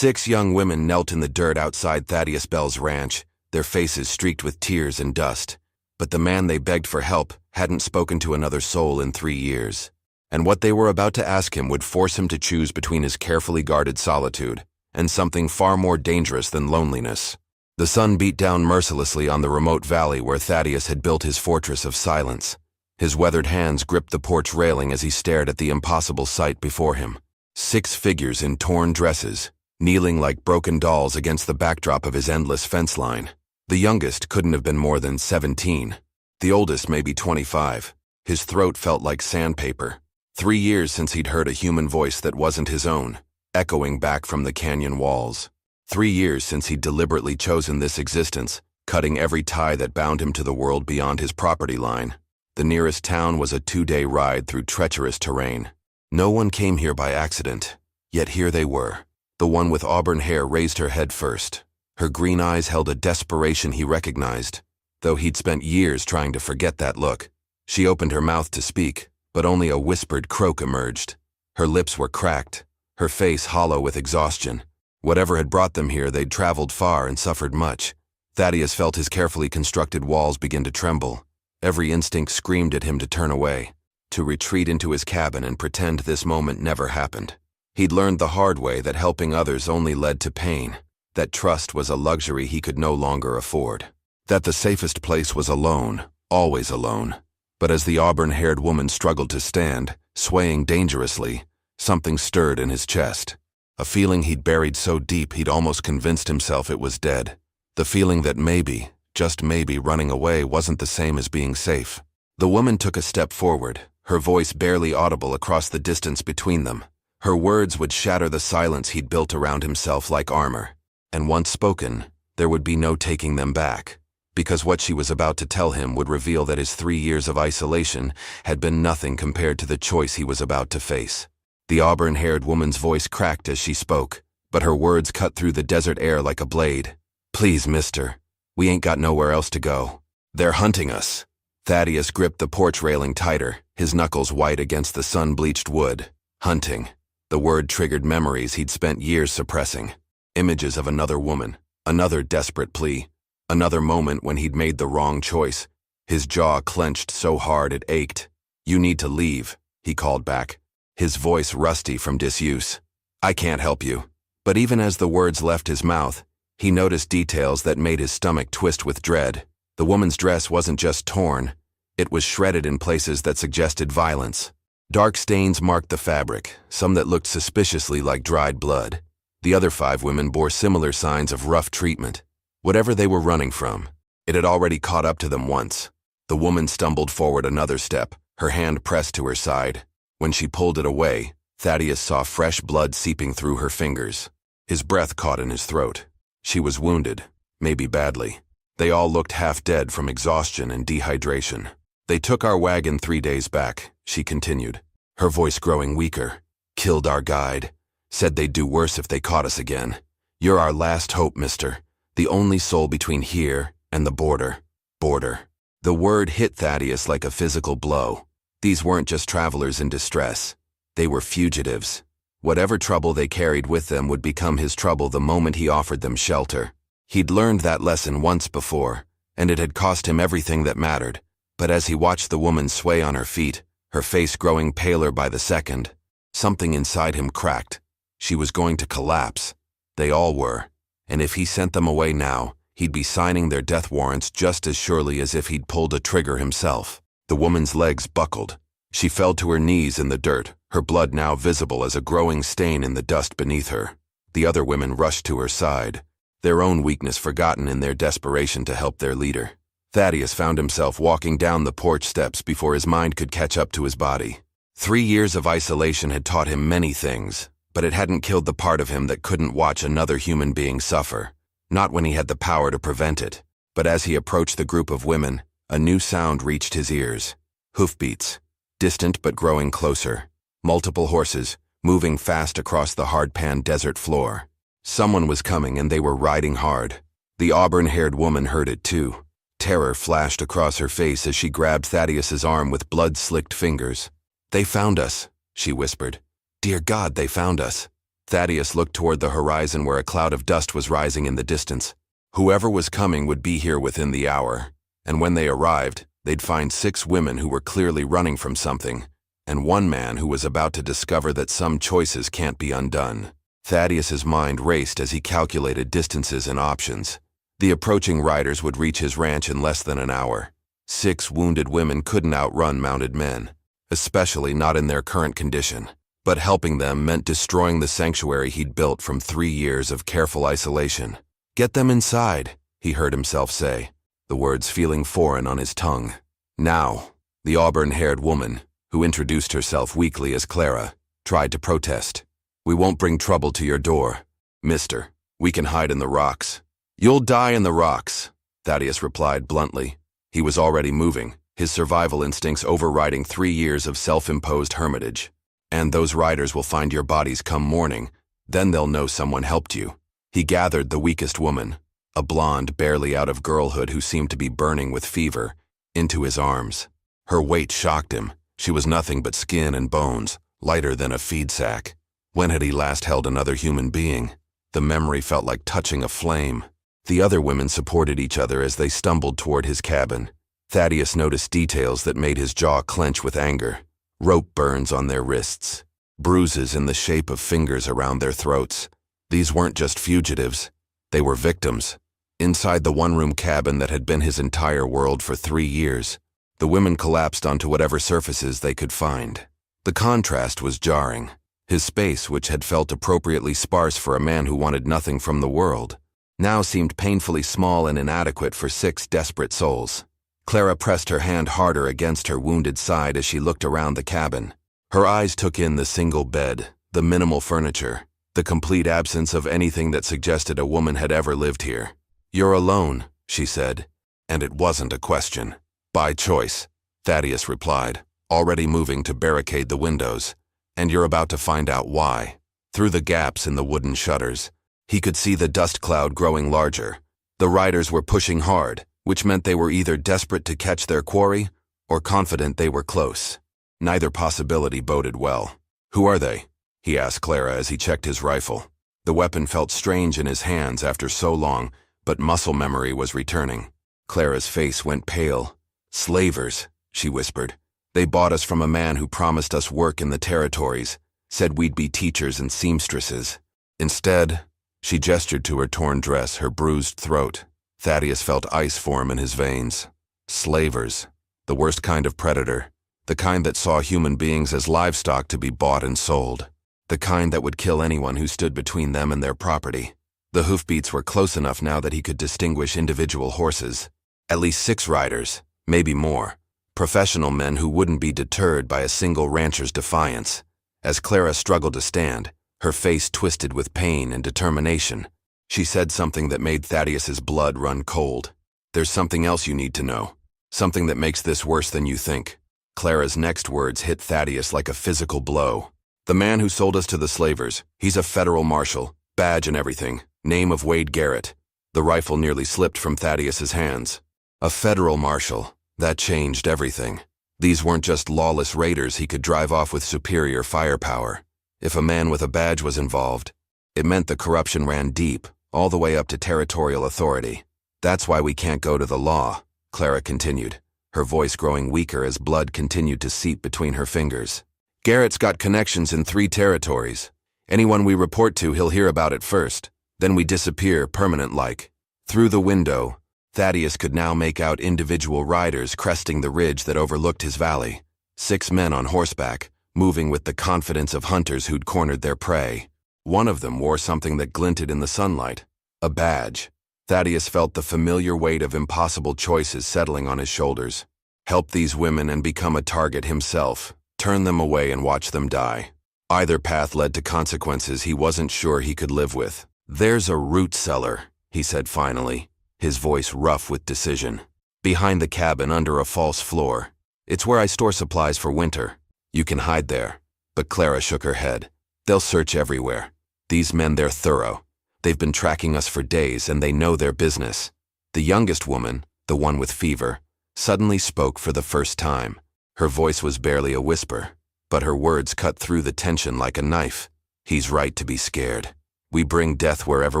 6 young women knelt in the dirt outside Thaddeus Bell's ranch, their faces streaked with tears and dust. But the man they begged for help hadn't spoken to another soul in 3 years. And what they were about to ask him would force him to choose between his carefully guarded solitude and something far more dangerous than loneliness. The sun beat down mercilessly on the remote valley where Thaddeus had built his fortress of silence. His weathered hands gripped the porch railing as he stared at the impossible sight before him. 6 figures in torn dresses, kneeling like broken dolls against the backdrop of his endless fence line. The youngest couldn't have been more than 17. The oldest maybe 25. His throat felt like sandpaper. 3 years since he'd heard a human voice that wasn't his own, echoing back from the canyon walls. 3 years since he'd deliberately chosen this existence, cutting every tie that bound him to the world beyond his property line. The nearest town was a 2-day ride through treacherous terrain. No one came here by accident, yet here they were. The one with auburn hair raised her head first. Her green eyes held a desperation he recognized, though he'd spent years trying to forget that look. She opened her mouth to speak, but only a whispered croak emerged. Her lips were cracked, her face hollow with exhaustion. Whatever had brought them here, they'd traveled far and suffered much. Thaddeus felt his carefully constructed walls begin to tremble. Every instinct screamed at him to turn away, to retreat into his cabin and pretend this moment never happened. He'd learned the hard way that helping others only led to pain, that trust was a luxury he could no longer afford, that the safest place was alone, always alone. But as the auburn-haired woman struggled to stand, swaying dangerously, something stirred in his chest. A feeling he'd buried so deep he'd almost convinced himself it was dead. The feeling that maybe, just maybe, running away wasn't the same as being safe. The woman took a step forward, her voice barely audible across the distance between them. Her words would shatter the silence he'd built around himself like armor. And once spoken, there would be no taking them back, because what she was about to tell him would reveal that his 3 years of isolation had been nothing compared to the choice he was about to face. The auburn-haired woman's voice cracked as she spoke, but her words cut through the desert air like a blade. "Please, mister, we ain't got nowhere else to go. They're hunting us." Thaddeus gripped the porch railing tighter, his knuckles white against the sun-bleached wood. Hunting. The word triggered memories he'd spent years suppressing. Images of another woman, another desperate plea, another moment when he'd made the wrong choice. His jaw clenched so hard it ached. "You need to leave," he called back, his voice rusty from disuse. "I can't help you." But even as the words left his mouth, he noticed details that made his stomach twist with dread. The woman's dress wasn't just torn, it was shredded in places that suggested violence. Dark stains marked the fabric, some that looked suspiciously like dried blood. The other 5 women bore similar signs of rough treatment. Whatever they were running from, it had already caught up to them once. The woman stumbled forward another step, her hand pressed to her side. When she pulled it away, Thaddeus saw fresh blood seeping through her fingers. His breath caught in his throat. She was wounded, maybe badly. They all looked half dead from exhaustion and dehydration. "They took our wagon 3 days back," she continued, her voice growing weaker. "Killed our guide. Said they'd do worse if they caught us again. You're our last hope, mister. The only soul between here and the border." Border. The word hit Thaddeus like a physical blow. These weren't just travelers in distress. They were fugitives. Whatever trouble they carried with them would become his trouble the moment he offered them shelter. He'd learned that lesson once before, and it had cost him everything that mattered. But as he watched the woman sway on her feet, her face growing paler by the second, something inside him cracked. She was going to collapse. They all were. And if he sent them away now, he'd be signing their death warrants just as surely as if he'd pulled a trigger himself. The woman's legs buckled. She fell to her knees in the dirt, her blood now visible as a growing stain in the dust beneath her. The other women rushed to her side, their own weakness forgotten in their desperation to help their leader. Thaddeus found himself walking down the porch steps before his mind could catch up to his body. 3 years of isolation had taught him many things, but it hadn't killed the part of him that couldn't watch another human being suffer. Not when he had the power to prevent it. But as he approached the group of women, a new sound reached his ears. Hoofbeats. Distant but growing closer. Multiple horses, moving fast across the hard-pan desert floor. Someone was coming and they were riding hard. The auburn-haired woman heard it too. Terror flashed across her face as she grabbed Thaddeus's arm with blood-slicked fingers. "They found us," she whispered. "Dear God, they found us." Thaddeus looked toward the horizon where a cloud of dust was rising in the distance. Whoever was coming would be here within the hour, and when they arrived, they'd find 6 women who were clearly running from something, and 1 man who was about to discover that some choices can't be undone. Thaddeus's mind raced as he calculated distances and options. The approaching riders would reach his ranch in less than an hour. 6 wounded women couldn't outrun mounted men, especially not in their current condition. But helping them meant destroying the sanctuary he'd built from 3 years of careful isolation. "Get them inside," he heard himself say, the words feeling foreign on his tongue. Now, the auburn-haired woman, who introduced herself weakly as Clara, tried to protest. "We won't bring trouble to your door, mister. We can hide in the rocks." "You'll die in the rocks," Thaddeus replied bluntly. He was already moving, his survival instincts overriding 3 years of self-imposed hermitage. "And those riders will find your bodies come morning. Then they'll know someone helped you." He gathered the weakest woman, a blonde barely out of girlhood who seemed to be burning with fever, into his arms. Her weight shocked him. She was nothing but skin and bones, lighter than a feed sack. When had he last held another human being? The memory felt like touching a flame. The other women supported each other as they stumbled toward his cabin. Thaddeus noticed details that made his jaw clench with anger. Rope burns on their wrists, bruises in the shape of fingers around their throats. These weren't just fugitives, they were victims. Inside the one-room cabin that had been his entire world for 3 years, the women collapsed onto whatever surfaces they could find. The contrast was jarring. His space, which had felt appropriately sparse for a man who wanted nothing from the world, now seemed painfully small and inadequate for 6 desperate souls. Clara pressed her hand harder against her wounded side as she looked around the cabin. Her eyes took in the single bed, the minimal furniture, the complete absence of anything that suggested a woman had ever lived here. "You're alone," she said, and it wasn't a question. "By choice," Thaddeus replied, already moving to barricade the windows. "And you're about to find out why." Through the gaps in the wooden shutters, he could see the dust cloud growing larger. The riders were pushing hard, which meant they were either desperate to catch their quarry or confident they were close. Neither possibility boded well. "Who are they?" he asked Clara as he checked his rifle. The weapon felt strange in his hands after so long, but muscle memory was returning. Clara's face went pale. "Slavers," she whispered. "They bought us from a man who promised us work in the territories, said we'd be teachers and seamstresses. Instead," she gestured to her torn dress, her bruised throat. Thaddeus felt ice form in his veins. Slavers. The worst kind of predator. The kind that saw human beings as livestock to be bought and sold. The kind that would kill anyone who stood between them and their property. The hoofbeats were close enough now that he could distinguish individual horses. At least 6 riders, maybe more. Professional men who wouldn't be deterred by a single rancher's defiance. As Clara struggled to stand, her face twisted with pain and determination, she said something that made Thaddeus's blood run cold. "There's something else you need to know. Something that makes this worse than you think." Clara's next words hit Thaddeus like a physical blow. "The man who sold us to the slavers, he's a federal marshal, badge and everything, name of Wade Garrett." The rifle nearly slipped from Thaddeus's hands. A federal marshal. That changed everything. These weren't just lawless raiders he could drive off with superior firepower. If a man with a badge was involved, it meant the corruption ran deep, all the way up to territorial authority. "That's why we can't go to the law," Clara continued, her voice growing weaker as blood continued to seep between her fingers. "Garrett's got connections in 3 territories. Anyone we report to, he'll hear about it first. Then we disappear permanent-like." Through the window, Thaddeus could now make out individual riders cresting the ridge that overlooked his valley. 6 men on horseback, moving with the confidence of hunters who'd cornered their prey. One of them wore something that glinted in the sunlight. A badge. Thaddeus felt the familiar weight of impossible choices settling on his shoulders. Help these women and become a target himself. Turn them away and watch them die. Either path led to consequences he wasn't sure he could live with. "There's a root cellar," he said finally, his voice rough with decision. "Behind the cabin under a false floor. It's where I store supplies for winter. You can hide there." But Clara shook her head. "They'll search everywhere. These men, they're thorough. They've been tracking us for days and they know their business." The youngest woman, the one with fever, suddenly spoke for the first time. Her voice was barely a whisper, but her words cut through the tension like a knife. He's right to be scared. We bring death wherever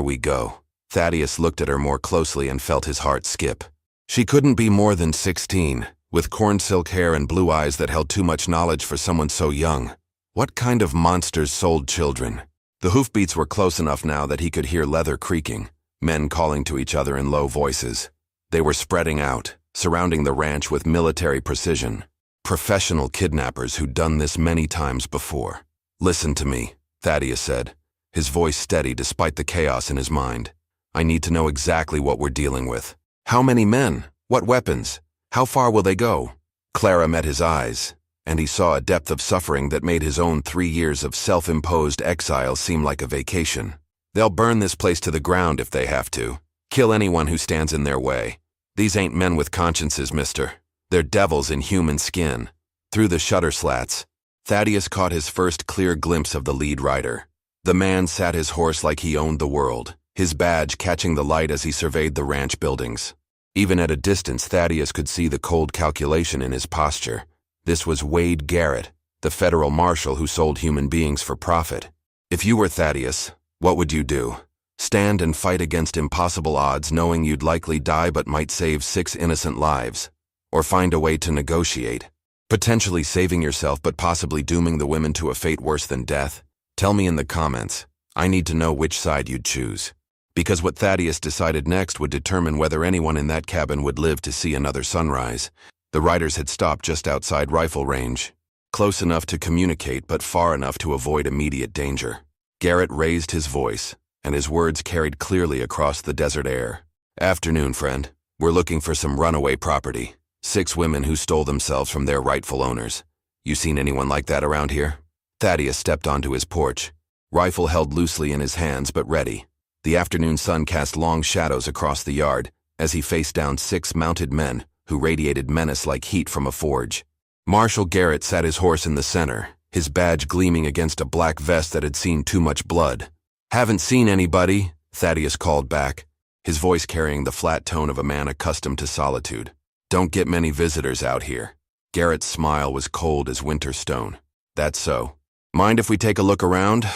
we go. Thaddeus looked at her more closely and felt his heart skip. She couldn't be more than 16, with corn silk hair and blue eyes that held too much knowledge for someone so young. What kind of monsters sold children? The hoofbeats were close enough now that he could hear leather creaking, men calling to each other in low voices. They were spreading out, surrounding the ranch with military precision. Professional kidnappers who'd done this many times before. "Listen to me," Thaddeus said, his voice steady despite the chaos in his mind. "I need to know exactly what we're dealing with. How many men? What weapons? How far will they go?" Clara met his eyes, and he saw a depth of suffering that made his own 3 years of self-imposed exile seem like a vacation. "They'll burn this place to the ground if they have to. Kill anyone who stands in their way. These ain't men with consciences, mister. They're devils in human skin." Through the shutter slats, Thaddeus caught his first clear glimpse of the lead rider. The man sat his horse like he owned the world, his badge catching the light as he surveyed the ranch buildings. Even at a distance, Thaddeus could see the cold calculation in his posture. This was Wade Garrett, the federal marshal who sold human beings for profit. If you were Thaddeus, what would you do? Stand and fight against impossible odds knowing you'd likely die but might save 6 innocent lives? Or find a way to negotiate? Potentially saving yourself but possibly dooming the women to a fate worse than death? Tell me in the comments. I need to know which side you'd choose. Because what Thaddeus decided next would determine whether anyone in that cabin would live to see another sunrise. The riders had stopped just outside rifle range, close enough to communicate but far enough to avoid immediate danger. Garrett raised his voice, and his words carried clearly across the desert air. "Afternoon, friend. We're looking for some runaway property. 6 women who stole themselves from their rightful owners. You seen anyone like that around here?" Thaddeus stepped onto his porch, rifle held loosely in his hands but ready. The afternoon sun cast long shadows across the yard as he faced down 6 mounted men who radiated menace like heat from a forge. Marshal Garrett sat his horse in the center, his badge gleaming against a black vest that had seen too much blood. "Haven't seen anybody," Thaddeus called back, his voice carrying the flat tone of a man accustomed to solitude. "Don't get many visitors out here." Garrett's smile was cold as winter stone. "That's so. Mind if we take a look around?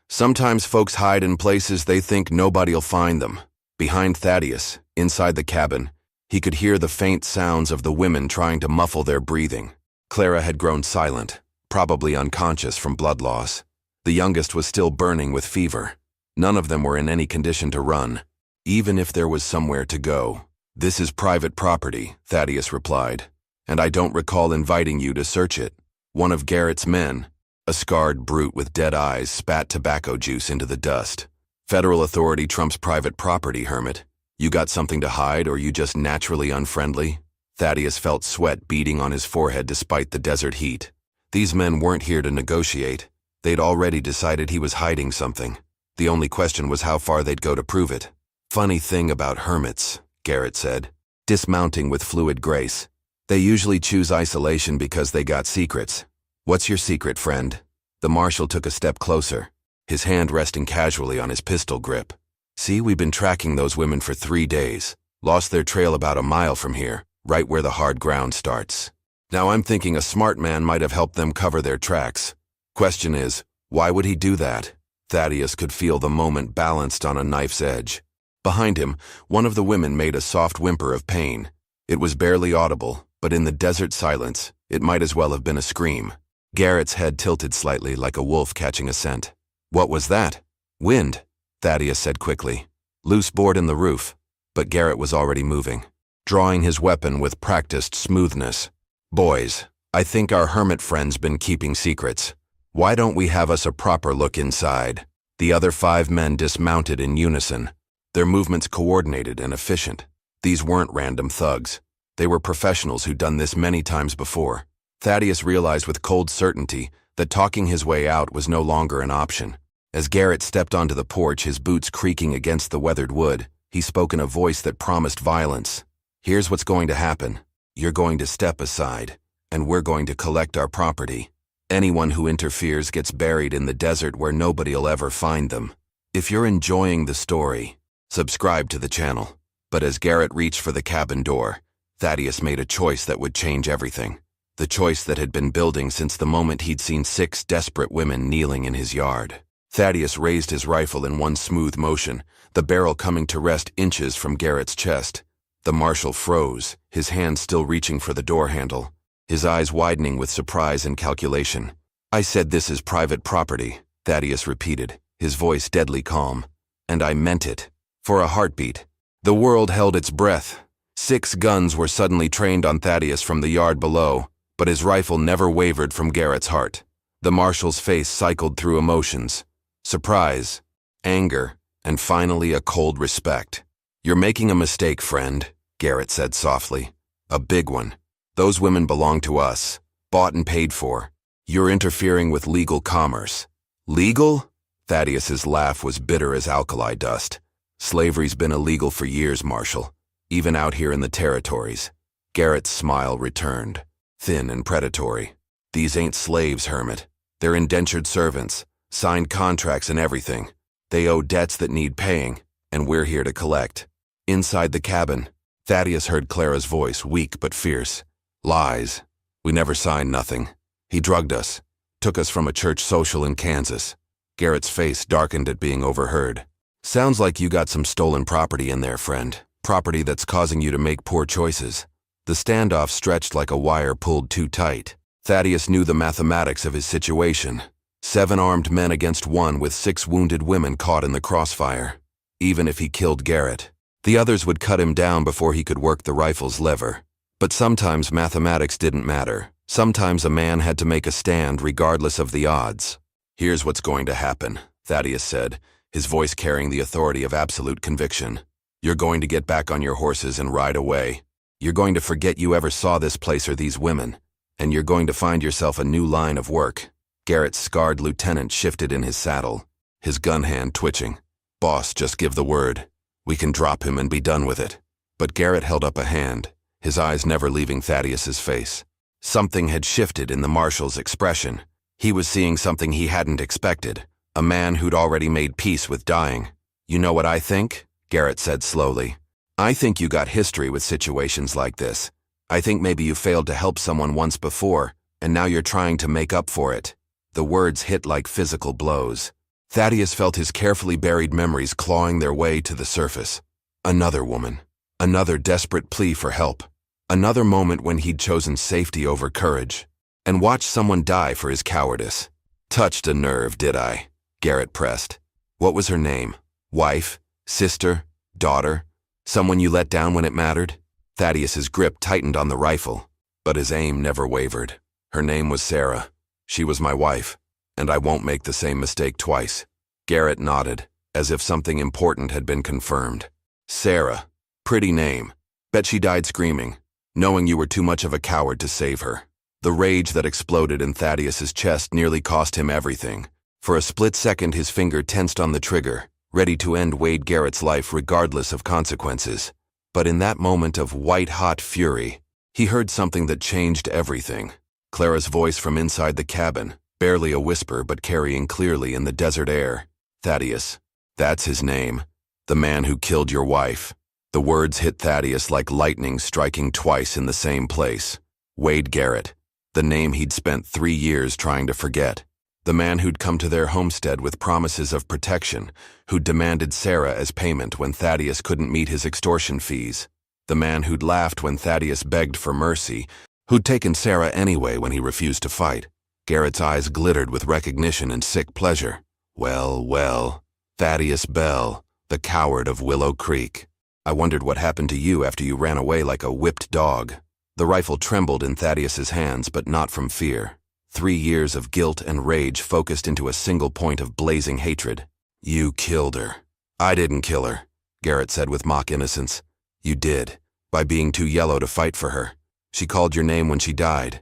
Sometimes folks hide in places they think nobody'll find them." Behind Thaddeus, inside the cabin, he could hear the faint sounds of the women trying to muffle their breathing. Clara had grown silent, probably unconscious from blood loss. The youngest was still burning with fever. None of them were in any condition to run, even if there was somewhere to go. "This is private property," Thaddeus replied, "and I don't recall inviting you to search it." One of Garrett's men, a scarred brute with dead eyes, spat tobacco juice into the dust. "Federal authority trumps private property, hermit. You got something to hide, or you just naturally unfriendly?" Thaddeus felt sweat beading on his forehead despite the desert heat. These men weren't here to negotiate. They'd already decided he was hiding something. The only question was how far they'd go to prove it. "Funny thing about hermits," Garrett said, dismounting with fluid grace. "They usually choose isolation because they got secrets. What's your secret, friend?" The marshal took a step closer, his hand resting casually on his pistol grip. "See, we've been tracking those women for 3 days. Lost their trail about a mile from here, right where the hard ground starts. Now I'm thinking a smart man might have helped them cover their tracks. Question is, why would he do that?" Thaddeus could feel the moment balanced on a knife's edge. Behind him, one of the women made a soft whimper of pain. It was barely audible, but in the desert silence, it might as well have been a scream. Garrett's head tilted slightly like a wolf catching a scent. "What was that?" "Wind," Thaddeus said quickly. "Loose board in the roof." But Garrett was already moving, drawing his weapon with practiced smoothness. "Boys, I think our hermit friend's been keeping secrets. Why don't we have us a proper look inside?" The other 5 men dismounted in unison, their movements coordinated and efficient. These weren't random thugs. They were professionals who'd done this many times before. Thaddeus realized with cold certainty that talking his way out was no longer an option. As Garrett stepped onto the porch, his boots creaking against the weathered wood, he spoke in a voice that promised violence. "Here's what's going to happen. You're going to step aside, and we're going to collect our property. Anyone who interferes gets buried in the desert where nobody'll ever find them." If you're enjoying the story, subscribe to the channel. But as Garrett reached for the cabin door, Thaddeus made a choice that would change everything. The choice that had been building since the moment he'd seen 6 desperate women kneeling in his yard. Thaddeus raised his rifle in one smooth motion, the barrel coming to rest inches from Garrett's chest. The marshal froze, his hand still reaching for the door handle, his eyes widening with surprise and calculation. "I said this is private property," Thaddeus repeated, his voice deadly calm. "And I meant it. For a heartbeat." The world held its breath. 6 guns were suddenly trained on Thaddeus from the yard below, but his rifle never wavered from Garrett's heart. The marshal's face cycled through emotions: surprise, anger, and finally a cold respect. "You're making a mistake, friend," Garrett said softly. "A big one. Those women belong to us, bought and paid for. You're interfering with legal commerce." "Legal?" Thaddeus's laugh was bitter as alkali dust. "Slavery's been illegal for years, Marshal, even out here in the territories." Garrett's smile returned, thin and predatory. "These ain't slaves, Hermit. They're indentured servants, signed contracts and everything. They owe debts that need paying, and we're here to collect." Inside the cabin, Thaddeus heard Clara's voice, weak but fierce. "Lies. We never signed nothing. He drugged us, took us from a church social in Kansas." Garrett's face darkened at being overheard. "Sounds like you got some stolen property in there, friend. Property that's causing you to make poor choices." The standoff stretched like a wire pulled too tight. Thaddeus knew the mathematics of his situation. 7 armed men against 1 with 6 wounded women caught in the crossfire. Even if he killed Garrett, the others would cut him down before he could work the rifle's lever. But sometimes mathematics didn't matter. Sometimes a man had to make a stand regardless of the odds. "Here's what's going to happen," Thaddeus said, his voice carrying the authority of absolute conviction. "You're going to get back on your horses and ride away. You're going to forget you ever saw this place or these women, and you're going to find yourself a new line of work." Garrett's scarred lieutenant shifted in his saddle, his gun hand twitching. "Boss, just give the word. We can drop him and be done with it." But Garrett held up a hand, his eyes never leaving Thaddeus's face. Something had shifted in the marshal's expression. He was seeing something he hadn't expected, a man who'd already made peace with dying. "You know what I think?" Garrett said slowly. "I think you got history with situations like this. I think maybe you failed to help someone once before, and now you're trying to make up for it." The words hit like physical blows. Thaddeus felt his carefully buried memories clawing their way to the surface. Another woman. Another desperate plea for help. Another moment when he'd chosen safety over courage. And watched someone die for his cowardice. "Touched a nerve, did I?" Garrett pressed. "What was her name? Wife? Sister? Daughter? Someone you let down when it mattered?" Thaddeus's grip tightened on the rifle, but his aim never wavered. "Her name was Sarah. She was my wife, and I won't make the same mistake twice." Garrett nodded, as if something important had been confirmed. "Sarah. Pretty name. Bet she died screaming, knowing you were too much of a coward to save her." The rage that exploded in Thaddeus's chest nearly cost him everything. For a split second his finger tensed on the trigger, ready to end Wade Garrett's life regardless of consequences. But in that moment of white-hot fury, he heard something that changed everything. Clara's voice from inside the cabin, barely a whisper but carrying clearly in the desert air. "Thaddeus. That's his name. The man who killed your wife." The words hit Thaddeus like lightning striking twice in the same place. Wade Garrett. The name he'd spent 3 years trying to forget. The man who'd come to their homestead with promises of protection, who'd demanded Sarah as payment when Thaddeus couldn't meet his extortion fees. The man who'd laughed when Thaddeus begged for mercy, who'd taken Sarah anyway when he refused to fight. Garrett's eyes glittered with recognition and sick pleasure. Well, well, Thaddeus Bell, the coward of Willow Creek. I wondered what happened to you after you ran away like a whipped dog. The rifle trembled in Thaddeus's hands, but not from fear. 3 years of guilt and rage focused into a single point of blazing hatred. "You killed her." "I didn't kill her," Garrett said with mock innocence. "You did, by being too yellow to fight for her. She called your name when she died.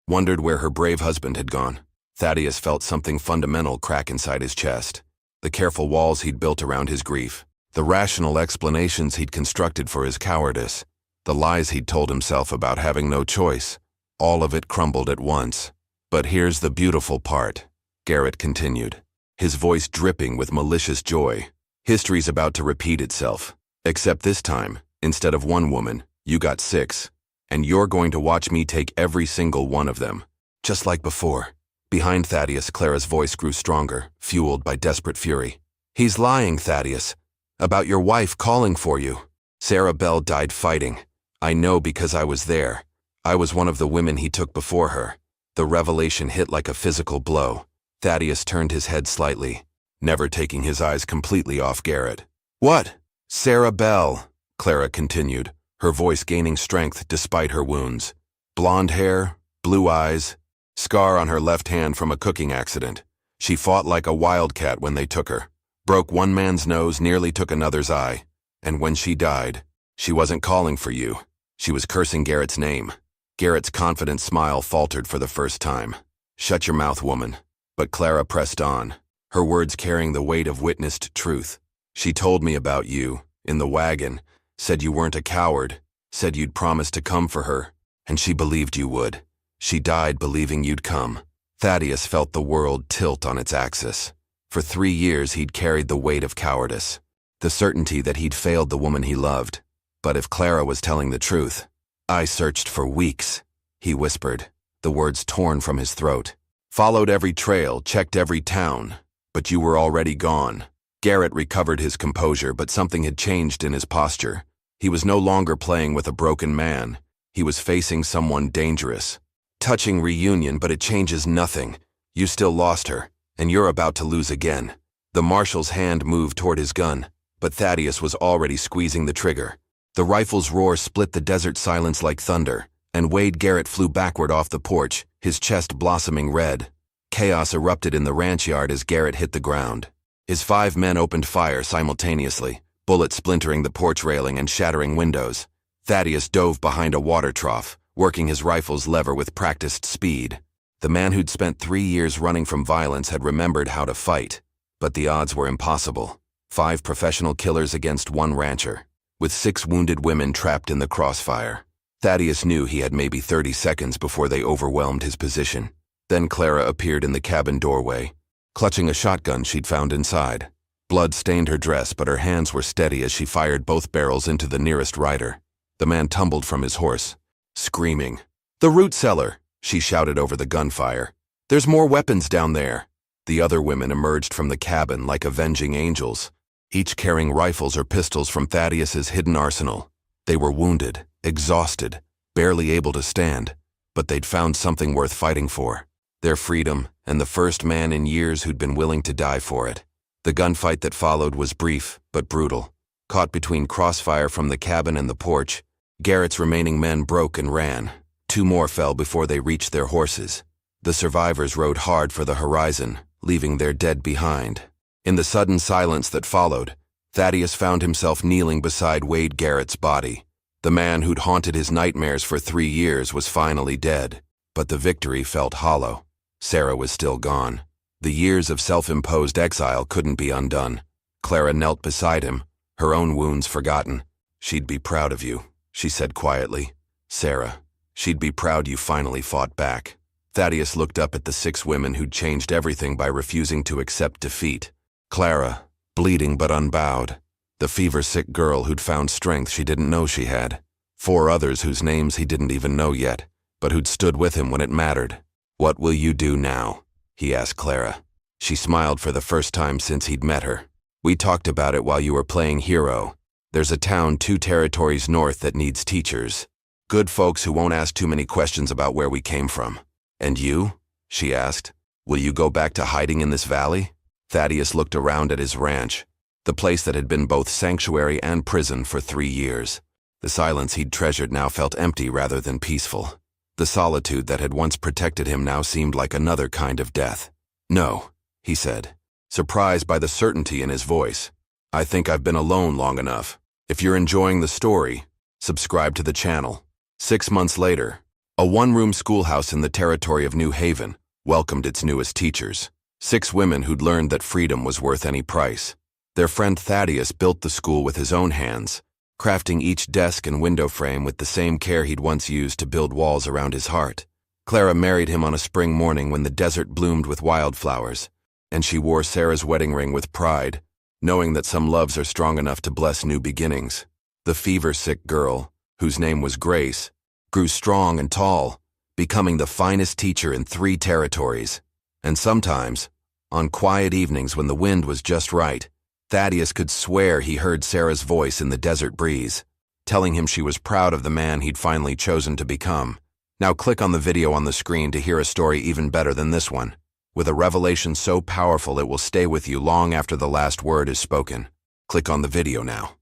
Wondered where her brave husband had gone." Thaddeus felt something fundamental crack inside his chest. The careful walls he'd built around his grief, the rational explanations he'd constructed for his cowardice, the lies he'd told himself about having no choice. All of it crumbled at once. "But here's the beautiful part," Garrett continued, his voice dripping with malicious joy. "History's about to repeat itself. Except this time, instead of 1 woman, you got 6. And you're going to watch me take every single one of them. Just like before. Behind Thaddeus, Clara's voice grew stronger, fueled by desperate fury. "He's lying, Thaddeus. About your wife calling for you. Sarah Bell died fighting. I know because I was there. I was one of the women he took before her." The revelation hit like a physical blow. Thaddeus turned his head slightly, never taking his eyes completely off Garrett. "What?" "Sarah Bell," Clara continued, her voice gaining strength despite her wounds. "Blonde hair, blue eyes, scar on her left hand from a cooking accident. She fought like a wildcat when they took her. Broke one man's nose, nearly took another's eye. And when she died, she wasn't calling for you. She was cursing Garrett's name." Garrett's confident smile faltered for the first time. "Shut your mouth, woman." But Clara pressed on, her words carrying the weight of witnessed truth. "She told me about you, in the wagon, said you weren't a coward, said you'd promised to come for her, and she believed you would. She died believing you'd come." Thaddeus felt the world tilt on its axis. For 3 years he'd carried the weight of cowardice, the certainty that he'd failed the woman he loved. But if Clara was telling the truth, "I searched for weeks," he whispered, the words torn from his throat. "Followed every trail, checked every town, but you were already gone." Garrett recovered his composure, but something had changed in his posture. He was no longer playing with a broken man. He was facing someone dangerous. "Touching reunion, but it changes nothing. You still lost her, and you're about to lose again." The marshal's hand moved toward his gun, but Thaddeus was already squeezing the trigger. The rifle's roar split the desert silence like thunder, and Wade Garrett flew backward off the porch, his chest blossoming red. Chaos erupted in the ranch yard as Garrett hit the ground. His 5 men opened fire simultaneously, bullets splintering the porch railing and shattering windows. Thaddeus dove behind a water trough, working his rifle's lever with practiced speed. The man who'd spent 3 years running from violence had remembered how to fight, but the odds were impossible. 5 professional killers against 1 rancher, with 6 wounded women trapped in the crossfire. Thaddeus knew he had maybe 30 seconds before they overwhelmed his position. Then Clara appeared in the cabin doorway, clutching a shotgun she'd found inside. Blood stained her dress, but her hands were steady as she fired both barrels into the nearest rider. The man tumbled from his horse, screaming. "The root cellar!" she shouted over the gunfire. "There's more weapons down there." The other women emerged from the cabin like avenging angels, each carrying rifles or pistols from Thaddeus's hidden arsenal. They were wounded, exhausted, barely able to stand, but they'd found something worth fighting for. Their freedom, and the first man in years who'd been willing to die for it. The gunfight that followed was brief, but brutal. Caught between crossfire from the cabin and the porch, Garrett's remaining men broke and ran. 2 more fell before they reached their horses. The survivors rode hard for the horizon, leaving their dead behind. In the sudden silence that followed, Thaddeus found himself kneeling beside Wade Garrett's body. The man who'd haunted his nightmares for 3 years was finally dead, but the victory felt hollow. Sarah was still gone. The years of self-imposed exile couldn't be undone. Clara knelt beside him, her own wounds forgotten. "She'd be proud of you," she said quietly. "Sarah, she'd be proud you finally fought back." Thaddeus looked up at the 6 women who'd changed everything by refusing to accept defeat. Clara, bleeding but unbowed. The fever-sick girl who'd found strength she didn't know she had. 4 others whose names he didn't even know yet, but who'd stood with him when it mattered. "What will you do now?" he asked Clara. She smiled for the first time since he'd met her. "We talked about it while you were playing hero. There's a town 2 territories north that needs teachers. Good folks who won't ask too many questions about where we came from." "And you?" she asked. "Will you go back to hiding in this valley?" Thaddeus looked around at his ranch, the place that had been both sanctuary and prison for 3 years. The silence he'd treasured now felt empty rather than peaceful. The solitude that had once protected him now seemed like another kind of death. "No," he said, surprised by the certainty in his voice. "I think I've been alone long enough. If you're enjoying the story, subscribe to the channel." 6 months later, a 1-room schoolhouse in the territory of New Haven welcomed its newest teachers. 6 women who'd learned that freedom was worth any price. Their friend Thaddeus built the school with his own hands, crafting each desk and window frame with the same care he'd once used to build walls around his heart. Clara married him on a spring morning when the desert bloomed with wildflowers, and she wore Sarah's wedding ring with pride, knowing that some loves are strong enough to bless new beginnings. The fever-sick girl, whose name was Grace, grew strong and tall, becoming the finest teacher in 3 territories. And sometimes, on quiet evenings when the wind was just right, Thaddeus could swear he heard Sarah's voice in the desert breeze, telling him she was proud of the man he'd finally chosen to become. Now click on the video on the screen to hear a story even better than this one, with a revelation so powerful it will stay with you long after the last word is spoken. Click on the video now.